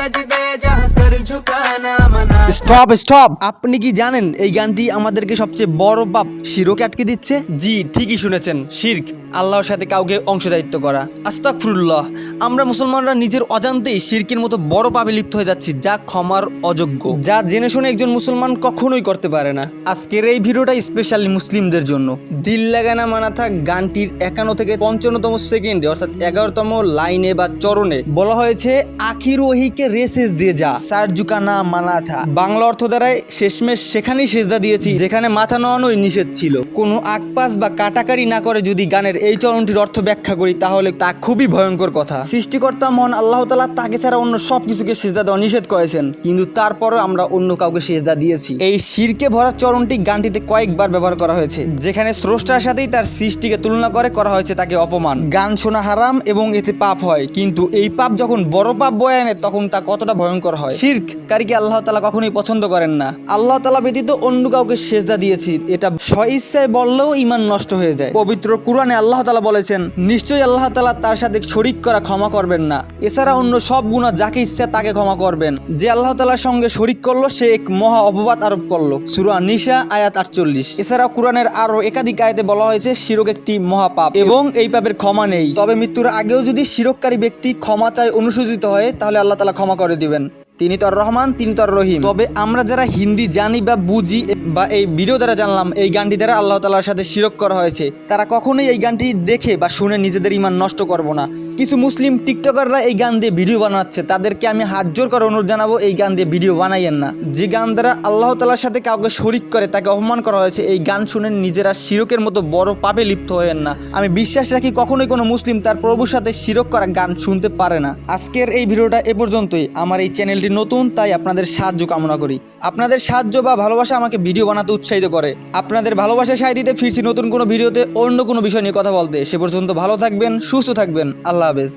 सजदे जहां सर झुकाना मना। স্টপ স্টপ, আপনি কি জানেন এই গানটি আমাদেরকে সবচেয়ে বড় পাপ শিরকে আটকে দিচ্ছে? জি ঠিকই শুনেছেন, শিরক, আল্লাহর সাথে কাউকে অংশদায়িত্ব করা। আস্তাগফিরুল্লাহ, আমরা মুসলমানরা নিজের অজান্তেই শিরকের মতো বড় পাপে লিপ্ত হয়ে যাচ্ছি, যা ক্ষমার অযোগ্য, যা জেনে শুনে একজন মুসলমান কখনোই করতে পারে না। আজকের এই ভিডিওটা স্পেশালি মুসলিমদের জন্য। দিল লাগানা মানা থাক গানটির 51 থেকে 55তম সেকেন্ডে অর্থাৎ 11তম লাইনে বা চরণে বলা হয়েছে আখির ওহিকে রেসেস দিয়ে যা সার ঝুকানা মানা থা। বাংলা অর্থ দ্বারায় শেষমেশ সেখানেই সেজদা দিয়েছি যেখানে মাথা নোয়ানোই নিষেধ ছিল। কোনো আকপাস বা কাটাকারি না করে যদি গানের এই চরণটির অর্থ ব্যাখ্যা করি তাহলে তা খুবই ভয়ঙ্কর কথা। সৃষ্টিকর্তা মহান আল্লাহ তাআলা তাকে ছাড়া অন্য সব কিছুকে সেজদা দেওয়া নিষেধ করেছেন, কিন্তু তারপরেও আমরা অন্য কাউকে সেজদা দিয়েছি। এই শিরকে ভরা চরণটি গানটিতে কয়েকবার ব্যবহার করা হয়েছে, যেখানে স্রষ্টার সাথেই তার সৃষ্টিকে তুলনা করে করা হয়েছে তাকে অপমান। গান শোনা হারাম এবং এতে পাপ হয়, কিন্তু এই পাপ যখন বড় পাপ বয়ে আনে তখন তা কতটা ভয়ঙ্কর হয়। শিরককারীকে আল্লাহ তাআলা কখনোই পছন্দ করেন না। আল্লাহ তাআলা ব্যতীত অন্য কাউকে সেজদা দিয়েছি, এটা স্বইচ্ছায় বললেও ঈমান নষ্ট হয়ে যায়। পবিত্র কুরআনে আল্লাহ তাআলা বলেছেন, নিশ্চয়ই আল্লাহ তাআলা তার সাথে শরীক করা ক্ষমা করবেন না, এছাড়া অন্য সব গুনাহ যাকে ইচ্ছা তাকে ক্ষমা করবেন। যে আল্লাহ তাআলার সঙ্গে শরীক করলো সে এক মহা অপবাদ আরোপ করলো। সূরা নিসা আয়াত 48। এছাড়াও কুরআনের আরো একাধিক আয়াতে বলা হয়েছে শিরক একটি মহাপাপ এবং এই পাপের ক্ষমা নেই। তবে মৃত্যুর আগেও যদি শিরককারী ব্যক্তি ক্ষমা চায় অনুশোচিত হয় তাহলে আল্লাহ তাআলা ক্ষমা করে দিবেন। তিনি তো আর রহমান, তিনি তো আর রহিম। তবে আমরা যারা হিন্দি জানি বা বুঝি বা এই ভিডিও দ্বারা জানলাম এই গানটি দ্বারা আল্লাহ তাআলার সাথে শিরক করা হয়েছে, তারা কখনোই এই গানটি দেখে বা শুনে নিজেদের ঈমান নষ্ট করব না। কিছু মুসলিম টিকটকাররা এই গান দিয়ে ভিডিও বানাচ্ছে, তাদেরকে আমি হাত জোর করে অনুরোধ জানাবো এই গান দিয়ে ভিডিও বানাইয়েন না। যে গান দ্বারা আল্লাহ তাআলার সাথে কাউকে শরীক করে তাকে অপমান করা হয়েছে, এই গান শুনে নিজেরা শিরকের মতো বড় পাপে লিপ্ত হয়েন না। আমি বিশ্বাস রাখি কখনোই কোনো মুসলিম তার প্রভুর সাথে শিরক করা গান শুনতে পারে না। আজকের এই ভিডিওটা এ পর্যন্তই। আমার এই চ্যানেলটি নতুন, তাই আপনাদের সাহায্য কামনা করি। আপনাদের সাহায্য বা ভালোবাসা আমাকে ভিডিও বানাতে উৎসাহিত করে। আপনাদের ভালোবাসা সায় দিতে ফিরছি নতুন কোনো ভিডিওতে অন্য কোনো বিষয় নিয়ে কথা বলতে। সে পর্যন্ত ভালো থাকবেন, সুস্থ থাকবেন। আল্লাহ হাফেজ।